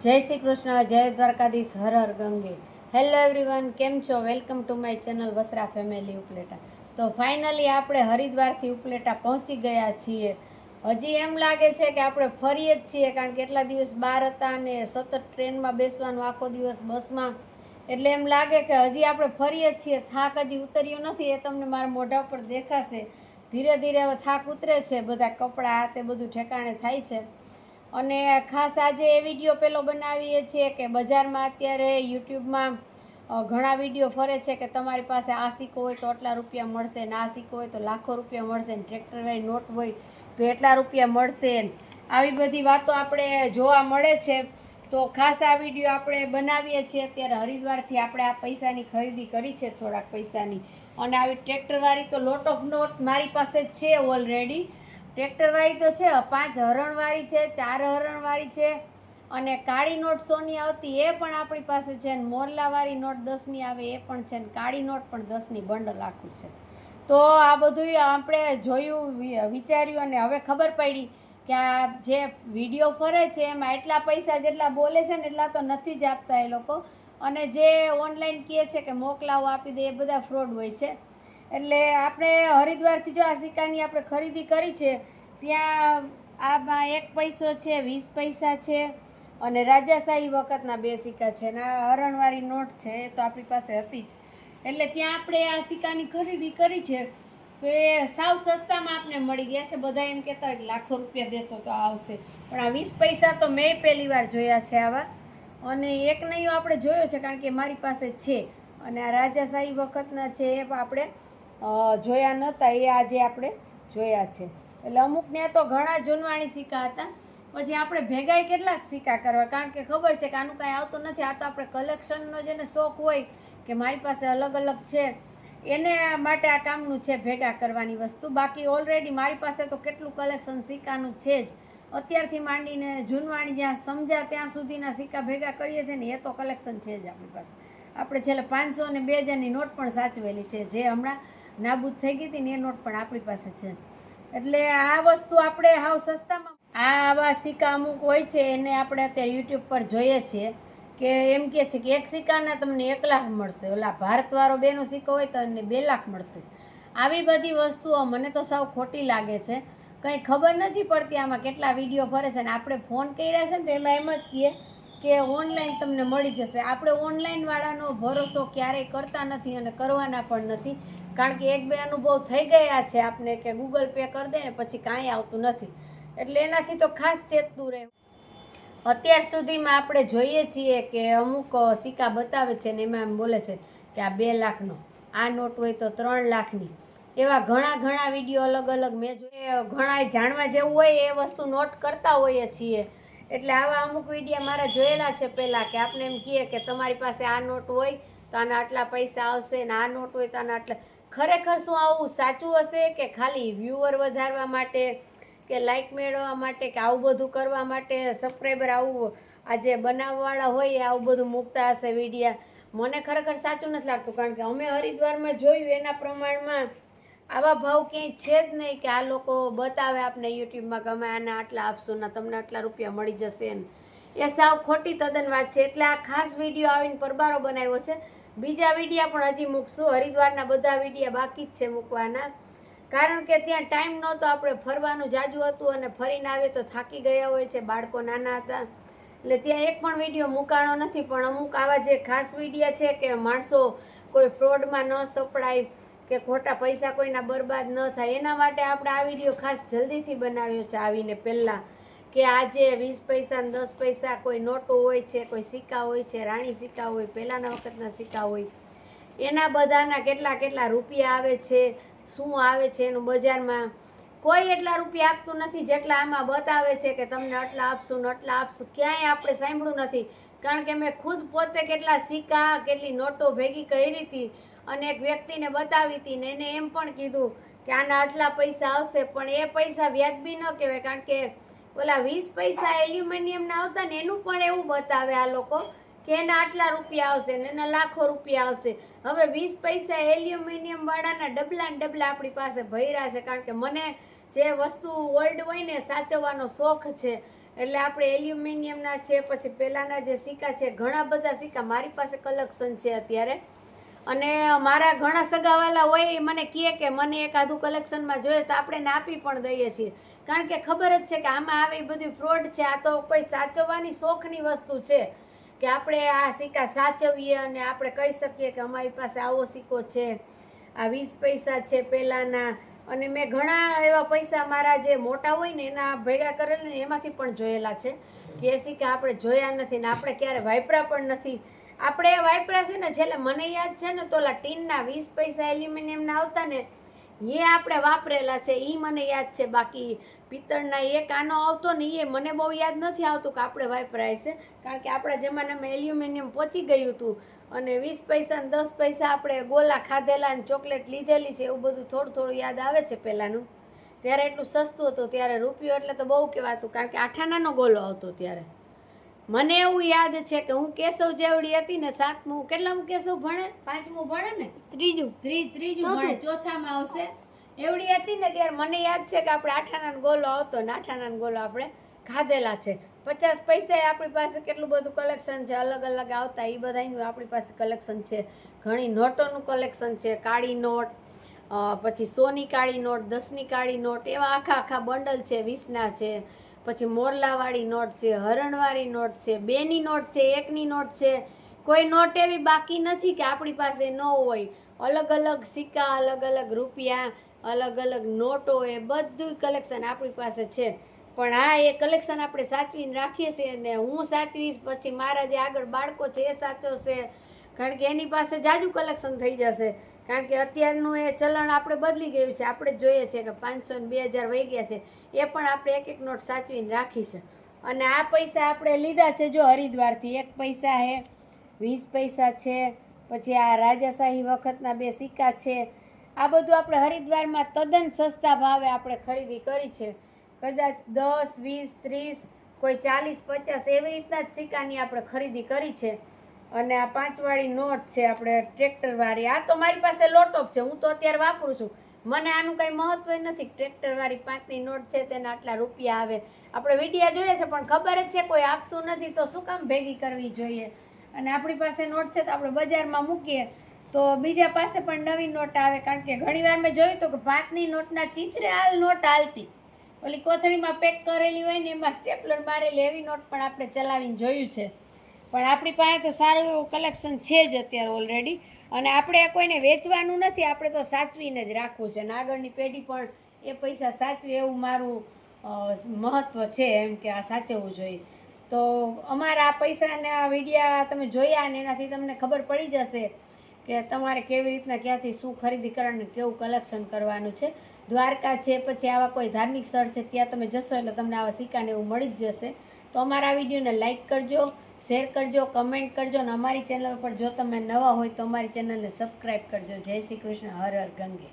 જય શ્રી કૃષ્ણ, જય દ્વારકાધીશ, હર હર ગંગે. Hello everyone, કેમ છો? Welcome to my channel Vasra family Upleta. તો ફાઇનલી આપણે હરિદ્વારથી ઉપલેટા પહોંચી ગયા છીએ. હજી એમ લાગે છે કે આપણે ફરીએ જ છીએ, કારણ કે એટલા દિવસ બહાર હતા અને સતત ટ્રેનમાં બેસવાનું, આખો દિવસ બસમાં, એટલે એમ લાગે કે હજી આપણે ફરીએ જ છીએ. થાક હજી ઉતર્યો નથી, એ તમને મારા મોઢા પર દેખાશે. ધીરે ધીરે હવે થાક ઉતરે છે, બધા કપડાં આ તે બધું ઠેકાણે થાય છે. અને ખાસ આજે એ વિડીયો પેલો બનાવીએ છીએ કે બજારમાં અત્યારે યુટ્યુબમાં ઘણા વિડીયો ફરે છે કે તમારી પાસે આ સિક્કો હોય તો આટલા રૂપિયા મળશે, ને આ સિક્કો હોય તો લાખો રૂપિયા મળશે, ને ટ્રેક્ટર વાળી નોટ હોય તો એટલા રૂપિયા મળશે. આવી બધી વાતો આપણે જોવા મળે છે. તો ખાસ આ વિડીયો આપણે બનાવીએ છીએ. અત્યારે હરિદ્વારથી આપણે આ પૈસાની ખરીદી કરી છે, થોડાક પૈસાની. અને આવી ટ્રેક્ટરવાળી તો લોટ ઓફ નોટ મારી પાસે જ છે ઓલરેડી. ટ્રેક્ટરવાળી તો છે, 5 હરણવાળી છે, 4 હરણવાળી છે, અને કાળી નોટ સોની આવતી એ પણ આપણી પાસે છે, ને મોરલાવાળી નોટ 10ની આવે એ પણ છે, ને કાળી નોટ પણ 10ની બંડલ આખું છે. તો આ બધું આપણે જોયું, વિચાર્યું, અને હવે ખબર પડી કે આ જે વિડીયો ફરે છે એમાં એટલા પૈસા જેટલા બોલે છે ને એટલા તો નથી જ આપતા એ લોકો. અને જે ઓનલાઈન કહે છે કે મોકલાવો આપી દે, એ બધા ફ્રોડ હોય છે. એટલે આપણે હરિદ્વારથી જો આ સિક્કાની આપણે ખરીદી કરી છે, ત્યાં આમાં 1 પૈસો છે, 20 પૈસા છે, અને રાજાશાહી વખતના 2 સિક્કા છે, ને આ હરણવાળી નોટ છે, એ તો આપણી પાસે હતી જ. એટલે ત્યાં આપણે આ સિક્કાની ખરીદી કરી છે. તો એ સાવ સસ્તામાં આપણે મળી ગયા છે. બધા એમ કહેતા હોય કે લાખો રૂપિયા દેશો તો આવશે, પણ આ 20 પૈસા તો મેં પહેલી વાર જોયા છે આવા. અને એક નયો આપણે જોયો છે, કારણ કે મારી પાસે છે. અને આ રાજાશાહી વખતના છે એ આપણે જોયા નહોતા, એ આજે આપણે જોયા છે. એટલે અમુકને તો ઘણા જૂનવાણી સિક્કા હતા. પછી આપણે ભેગાય કેટલાક સિક્કા કરવા, કારણ કે ખબર છે કે આનું કાંઈ આવતું નથી. આ તો આપણે કલેક્શનનો જેને શોખ હોય કે મારી પાસે અલગ અલગ છે, એને માટે આ કામનું છે, ભેગા કરવાની વસ્તુ. બાકી ઓલરેડી મારી પાસે તો કેટલું કલેક્શન સિક્કાનું છે જ. અત્યારથી માંડીને જૂનવાણી જ્યાં સમજ્યા ત્યાં સુધીના સિક્કા ભેગા કરીએ છીએ ને, એ તો કલેક્શન છે જ આપણી પાસે. આપણે છેલ્લે 500 અને 2000ની નોટ પણ સાચવેલી છે, જે હમણાં નાબૂદ થઈ ગઈ હતી ને, એ નોટ પણ આપણી પાસે છે. એટલે આ વસ્તુ આપણે હાવ સસ્તામાં, આવા સિક્કા અમુક હોય છે એને આપણે અત્યારે યુટ્યુબ પર જોઈએ છીએ કે એમ કહે છે કે 1 સિક્કાના તમને 1 લાખ મળશે, ઓલા ભારતવાળો 2નો સિક્કો હોય તો એને 2 લાખ મળશે. આવી બધી વસ્તુઓ મને તો સાવ ખોટી લાગે છે. કંઈ ખબર નથી પડતી આમાં કેટલા વિડીયો ફરે છે. ને આપણે ફોન કર્યા છે ને તો એમાં એમ જ કહીએ કે ઓનલાઈન તમને મળી જશે. આપણે ઓનલાઈનવાળાનો ભરોસો ક્યારેય કરતા નથી અને કરવાના પણ નથી, કારણ કે 1-2 અનુભવ થઈ ગયા છે આપણે કે ગૂગલ પે કરી દે ને પછી કાંઈ આવતું નથી. એટલે એનાથી તો ખાસ ચેતતું રહેવું. અત્યાર સુધીમાં આપણે જોઈએ છીએ કે અમુક સિક્કા બતાવે છે ને એમાં એમ બોલે છે કે આ 2 લાખનો, આ નોટ હોય તો 3 લાખની. એવા ઘણા વિડીયો અલગ અલગ મેં જોઈએ. ઘણા જાણવા જેવું હોય એ વસ્તુ નોટ કરતા હોઈએ છીએ. એટલે આવા અમુક વિડીયો મારા જોયેલા છે પહેલાં, કે આપણે એમ કહીએ કે તમારી પાસે આ નોટ હોય તો આના આટલા પૈસા આવશે, ને આ નોટ હોય તો આના આટલા. ખરેખર શું આવું સાચું હશે કે ખાલી વ્યૂઅર વધારવા માટે, કે લાઇક મેળવવા માટે, કે આવું બધું કરવા માટે, સબસ્ક્રાઈબર આવું આ જે બનાવવાવાળા હોય એ આવું બધું મૂકતા હશે વિડીયા? મને ખરેખર સાચું નથી લાગતું, કારણ કે અમે હરિદ્વારમાં જોયું એના પ્રમાણમાં આવા ભાવ ક્યાંય છે જ નહીં કે આ લોકો બતાવે આપણે યુટ્યુબમાં કે અમે આને આટલા આપશું ને તમને આટલા રૂપિયા મળી જશે ને. એ સાવ ખોટી તદ્દન વાત છે. એટલે આ ખાસ વિડીયો આવીને પરબારો બનાવ્યો છે. બીજા વિડીયા પણ હજી મૂકશું. હરિદ્વારના બધા વિડીયા બાકી જ છે મૂકવાના, કારણ કે ત્યાં ટાઈમ નહોતો. આપણે ફરવાનું જાજુ હતું અને ફરીને આવે તો થાકી ગયા હોય છે, બાળકો નાના હતા, એટલે ત્યાં એક પણ વિડીયો મૂકાણો નથી. પણ અમુક આવા જે ખાસ વિડીયા છે કે માણસો કોઈ ફ્રોડમાં ન સપડાય, કે ખોટા પૈસા કોઈના બરબાદ ન થાય, એના માટે આપણે આ વિડીયો ખાસ જલ્દીથી બનાવ્યો છે આવીને પહેલાં, કે આજે 20 પૈસા ને 10 પૈસા કોઈ નોટો હોય છે, કોઈ સિક્કા હોય છે, રાણી સિક્કા હોય, પહેલાંના વખતના સિક્કા હોય, એના બધાના કેટલા રૂપિયા આવે છે, શું આવે છે એનું બજારમાં. કોઈ એટલા રૂપિયા આપતું નથી જેટલા આમાં બતાવે છે કે તમને આટલા આપશું ને આટલા આપશું. ક્યાંય આપણે સાંભળ્યું નથી, કારણ કે મેં ખુદ પોતે કેટલા સિક્કા, કેટલી નોટો ભેગી કરી હતી અને એક વ્યક્તિને બતાવી હતી, ને એને એમ પણ કીધું કે આના આટલા પૈસા આવશે. પણ એ પૈસા વ્યાજબી ન કહેવાય, કારણ કે ઓલા 20 પૈસા એલ્યુમિનિયમના આવતા ને એનું પણ એવું બતાવે આ લોકો કે એના આટલા રૂપિયા આવશે ને એના લાખો રૂપિયા આવશે. હવે 20 પૈસા એલ્યુમિનિયમ વાળાના ડબલા ને ડબલા આપણી પાસે ભર્યા છે, કારણ કે મને જે વસ્તુ ઓલ્ડ હોય ને સાચવવાનો શોખ છે, એટલે આપણે એલ્યુમિનિયમના છે, પછી પહેલાંના જે સિક્કા છે, ઘણા બધા સિક્કા મારી પાસે કલેક્શન છે અત્યારે. અને મારા ઘણા સગાવાલા હોય એ મને કહે કે મને એક આધું કલેક્શનમાં જોઈએ, તો આપણે એને આપી પણ દઈએ છીએ. કારણ કે ખબર જ છે કે આમાં આવે એ બધું ફ્રોડ છે. આ તો કોઈ સાચવવાની શોખની વસ્તુ છે કે આપણે આ સિક્કા સાચવીએ અને આપણે કહી શકીએ કે અમારી પાસે આવો સિક્કો છે, આ 20 પૈસા છે પહેલાંના. અને મેં ઘણા એવા પૈસા મારા જે મોટા હોય ને એના ભેગા કરેલા ને એમાંથી પણ જોયેલા છે કે એ સિક્કા આપણે જોયા નથી ને આપણે ક્યારે વાપરા પણ નથી. આપણે એ વાપરા છે ને, છેલ્લે મને યાદ છે ને તો ઓલા ટીનના 20 પૈસા એલ્યુમિનિયમના આવતા ને એ આપણે વાપરેલા છે, એ મને યાદ છે. બાકી પિત્તળના એક આનો આવતો ને એ મને બહુ યાદ નથી આવતું કે આપણે વાપરાય છે. કારણ કે આપણા જમાનામાં એલ્યુમિનિયમ પહોંચી ગયું હતું અને 20 પૈસા ને 10 પૈસા આપણે ગોલા ખાધેલા ને ચોકલેટ લીધેલી છે, એવું બધું થોડું થોડું યાદ આવે છે પહેલાંનું. ત્યારે એટલું સસ્તું હતું, ત્યારે રૂપિયો એટલે તો બહુ કહેવાતું, કારણ કે 8 આનાનો ગોલો આવતો ત્યારે. મને એવું યાદ છે કે હું કેશવ જેવડી હતી ને, 7મું કેટલામું કેશવ ભણે, 5મું ભણે ને, ત્રીજું ભણે, ચોથામાં આવશે, એવડી હતી ને ત્યારે મને યાદ છે કે આપણે 8 આનાનો ગોલો આવતો ને 8 આનાનો ગોલો આપણે ખાધેલા છે. 50 પૈસા આપણી પાસે કેટલું બધું કલેક્શન છે, અલગ અલગ આવતા એ બધાનું આપણી પાસે કલેક્શન છે. ઘણી નોટોનું કલેક્શન છે, કાળી નોટ, પછી 100ની કાળી નોટ, 10ની કાળી નોટ, એવા આખા બંડલ છે. 20ના છે, પછી મોરલાવાળી નોટ છે, હરણવાળી નોટ છે, 2ની નોટ છે, 1ની નોટ છે. કોઈ નોટ એવી બાકી નથી કે આપણી પાસે ન હોય. અલગ અલગ સિક્કા, અલગ અલગ રૂપિયા, અલગ અલગ નોટો, એ બધું કલેક્શન આપણી પાસે છે. પણ હા, એ કલેક્શન આપણે સાચવીને રાખીએ છીએ ને હું સાચવીશ, પછી મારા જે આગળ બાળકો છે એ સાચવશે. કારણ કે એની પાસે જાજુ કલેક્શન થઈ જશે. કારણ કે અત્યારનું એ ચલણ આપણે બદલી ગયું છે. આપણે જ જોઈએ છે કે 500 ને 2000 વહી ગયા છે, એ પણ આપણે એક એક નોટ સાચવીને રાખી છે. અને આ પૈસા આપણે લીધા છે જો હરિદ્વારથી. 1 પૈસા છે, 20 પૈસા છે, પછી આ રાજાશાહી વખતના 2 સિક્કા છે. આ બધું આપણે હરિદ્વારમાં તદ્દન સસ્તા ભાવે આપણે ખરીદી કરી છે. કદાચ 10, 20, 30, કોઈ 40, 50 એવી રીતના જ સિક્કાની આપણે ખરીદી કરી છે. અને આ 5 વાળી નોટ છે આપણે ટ્રેક્ટરવાળી. આ તો મારી પાસે લોટોપ છે, હું તો અત્યારે વાપરું છું. મને આનું કંઈ મહત્વ નથી. ટ્રેક્ટરવાળી 5ની નોટ છે તેના આટલા રૂપિયા આવે. આપણે વિડીયા જોઈએ છે પણ ખબર જ છે કોઈ આપતું નથી, તો શું કામ ભેગી કરવી જોઈએ. અને આપણી પાસે નોટ છે તો આપણે બજારમાં મૂકીએ તો બીજા પાસે પણ નવી નોટ આવે. કારણ કે ઘણીવાર મેં જોયું તો કે 5ની નોટના ચિત્રે હાલ નોટ હાલતી, ઓલી કોથળીમાં પેક કરેલી હોય ને એમાં સ્ટેપલર મારેલી, એવી નોટ પણ આપણે ચલાવીને જોયું છે. પણ આપણી પાસે તો સારું એવું કલેક્શન છે જ અત્યારે ઓલરેડી. અને આપણે કોઈને વેચવાનું નથી, આપણે તો સાચવીને જ રાખવું છે. અને આગળની પેઢી પણ એ પૈસા સાચવે એવું મારું મહત્ત્વ છે, એમ કે આ સાચવવું જોઈએ. તો અમારા આ પૈસાના વિડીયા તમે જોયા અને એનાથી તમને ખબર પડી જશે કે તમારે કેવી રીતના ક્યાંથી શું ખરીદી કરવાનું, કેવું કલેક્શન કરવાનું છે. દ્વારકા છે, પછી આવા કોઈ ધાર્મિક સ્થળ છે ત્યાં તમે જશો એટલે તમને આવા સિક્કાને એવું મળી જ જશે. તો અમારા વિડીયોને લાઇક કરજો, શેર કરજો, કમેન્ટ કરજો. અને અમારી ચેનલ પર જો તમે નવા હોય તો અમારી ચેનલને સબસ્ક્રાઈબ કરજો. જય શ્રી કૃષ્ણ. હર હર ગંગે.